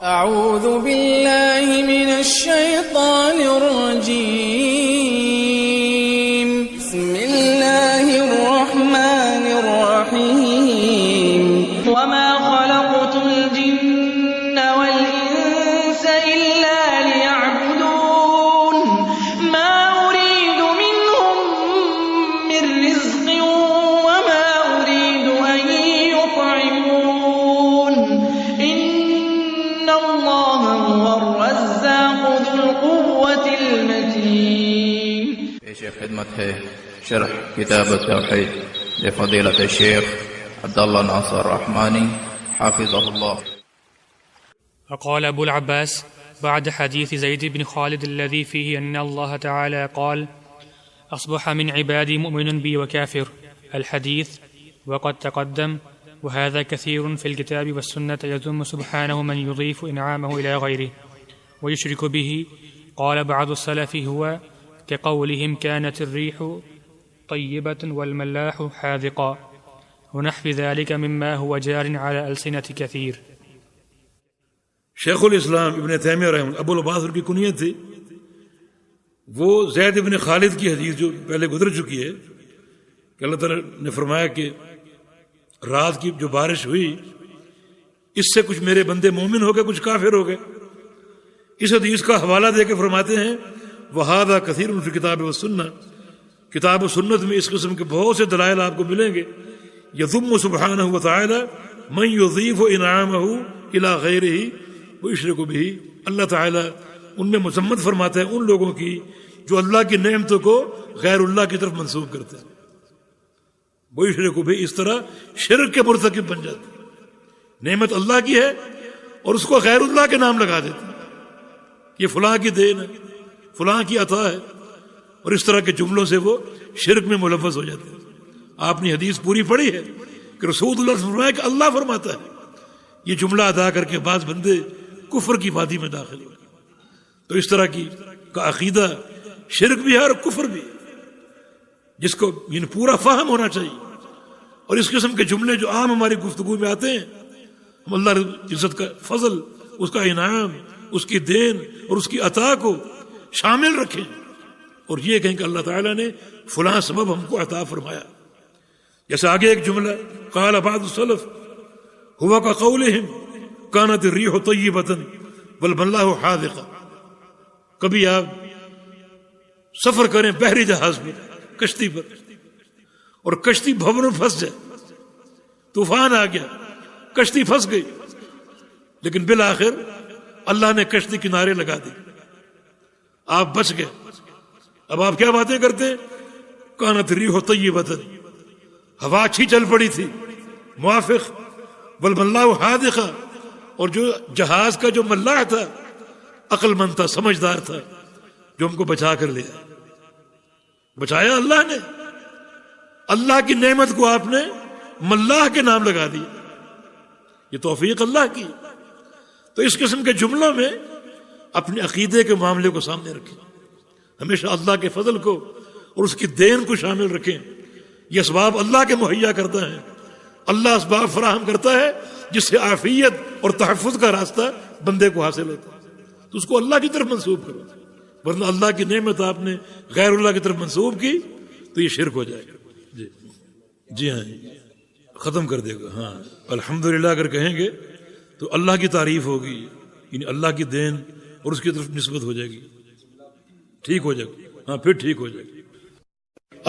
أعوذ بالله من الشيطان الرجيم. بسم الله الرحمن الرحيم. وما خلقت الجن والإنس إلا ليعبدون ما أريد منهم من رزق وما أريد أن يطعمون إن الله هو الرزاق ذو القوة المتين. پیش خدمت ہے شرح کتاب التوحید لفضیلۃ الشیخ عبداللہ ناصر رحمانی حافظہ اللہ. وقال أبو العباس بعد حديث زيد بن خالد الذي فيه أن الله تعالى قال أصبح من عبادي مؤمن بي وكافر الحديث وقد تقدم. وهذا كثير في الكتاب والسنة يذم سبحانه من يضيف إنعامه إلى غيره ويشرك به. قال بعض السلف هو كقولهم كانت الريح طيبة والملاح حاذقا ونحو ذلك مما هو جار على ألسنة كثير. شیخ الاسلام ابن تیمیہ رحمہ اللہ ابو العباس کی کنیت تھی. وہ زید ابن خالد کی حدیث جو پہلے گزر چکی ہے کہ اللہ تعالیٰ نے فرمایا کہ رات کی جو بارش ہوئی اس سے کچھ میرے بندے مومن ہو گئے کچھ کافر ہو گئے. اس حدیث کا حوالہ دے کے فرماتے ہیں وَهَذَا كَثِيرٌ فِي الْكِتَابِ وَالسُّنَّةِ. کتاب و سنت میں اس قسم کے بہت سے دلائل آپ کو ملیں گے. يَذُمُّ سُبْحَانَهُ وَتَعَالَى مَنْ يُضِيفُ إِنْعَامَهُ إِلَى غَيْرِهِ وَيُشْرِكُ بِهِ. اللہ تعالیٰ ان میں مذمت فرماتے ہیں ان لوگوں کی جو اللہ کی نعمتوں کو غیر اللہ کی طرف منسوب کرتے ہیں. وَيُشْرِكُ بِهِ. اس طرح شرک کے مرتکب بن جاتے ہیں. نعمت اللہ کی ہے اور اس کو غیر اللہ کے نام لگا دیتے ہیں. یہ فلاں کی دین ہے فلاں کی عطا ہے اور اس طرح کے جملوں سے وہ شرک میں ملوث ہو جاتے ہیں. آپ نے حدیث پوری پڑھی ہے کہ رسول اللہ نے فرمایا کہ اللہ فرماتا ہے. یہ جملہ ادا کر کے بعض بندے کفر کی وادی میں داخل ہو. تو اس طرح کی کا عقیدہ شرک بھی ہے اور کفر بھی ہے جس کو یعنی پورا فہم ہونا چاہیے. اور اس قسم کے جملے جو عام ہماری گفتگو میں آتے ہیں ہم اللہ عزت کا فضل اس کا انعام اس کی دین اور اس کی عطا کو شامل رکھیں اور یہ کہیں کہ اللہ تعالیٰ نے فلاں سبب ہم کو عطا فرمایا. جیسے آگے ایک جملہ قال بعض السلف ہوا كقولهم كانت الريح طيبة والملاح حاذقا. کبھی آپ سفر کریں بحری جہاز میں کشتی پر اور کشتی بھور میں پھنس جائے طوفان آ گیا کشتی پھنس گئی لیکن بالآخر اللہ نے کشتی کنارے لگا دی آپ بچ گئے. اب آپ کیا باتیں کرتے ہیں كانت الريح طيبة ہوا اچھی چل پڑی تھی موافق والملاح حاذقا اور جو جہاز کا جو ملاح تھا عقل مند تھا سمجھدار تھا جو ہم کو بچا کر لیا بچایا اللہ نے. اللہ کی نعمت کو آپ نے ملاح کے نام لگا دیا. یہ توفیق اللہ کی. تو اس قسم کے جملوں میں اپنے عقیدے کے معاملے کو سامنے رکھیں. ہمیشہ اللہ کے فضل کو اور اس کی دین کو شامل رکھیں. یہ اسباب اللہ کے مہیا کرتا ہے. اللہ اسباب فراہم کرتا ہے جس سے عافیت اور تحفظ کا راستہ بندے کو حاصل ہوتا ہے. تو اس کو اللہ کی طرف منسوب کرو ورنہ اللہ کی نعمت آپ نے غیر اللہ کی طرف منسوب کی تو یہ شرک ہو جائے گا. جی ہاں ختم کر دے گا. ہاں الحمدللہ اگر کہیں گے تو اللہ کی تعریف ہوگی یعنی اللہ کی دین اور اس کی طرف نسبت ہو جائے گی ٹھیک ہو جائے گی. ہاں پھر ٹھیک ہو جائے گی.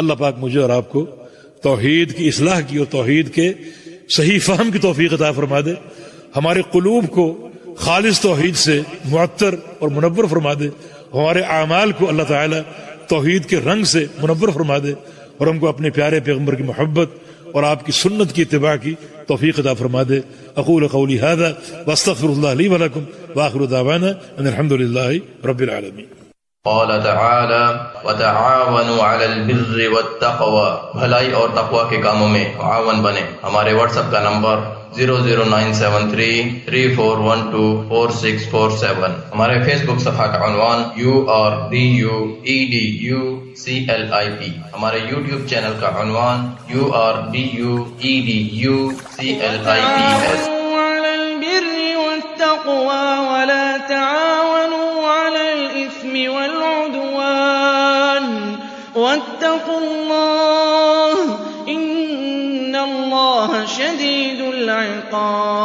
اللہ پاک مجھے اور آپ کو توحید کی اصلاح کی اور توحید کے صحیح فہم کی توفیق عطا فرما دے. ہمارے قلوب کو خالص توحید سے معطر اور منور فرما دے. ہمارے اعمال کو اللہ تعالی توحید کے رنگ سے منور فرما دے اور ہم کو اپنے پیارے پیغمبر کی محبت اور آپ کی سنت کی اتباع کی توفیق عطا فرما دے. اقول قولی هذا واستغفر الله لي ولكم واخر دعوانا ان الحمد لله رب العالمين. قال تعالی وتعاونوا علی البر والتقوى. بھلائی اور تقوی کے کاموں میں معاون بنے. ہمارے واٹس ایپ کا نمبر 0097334124647. ہمارے فیس بک صفحہ کا عنوان URDUEDUCLIP. ہمارے یوٹیوب چینل کا عنوان URDUEDUCLIP ہے. وَالتَّقْوَىٰ وَلَا تَعَاوَنُوا عَلَى الْإِثْمِ وَالْعُدْوَانِ وَاتَّقُوا اللَّهَ ۖ إِنَّ اللَّهَ شَدِيدُ الْعِقَابِ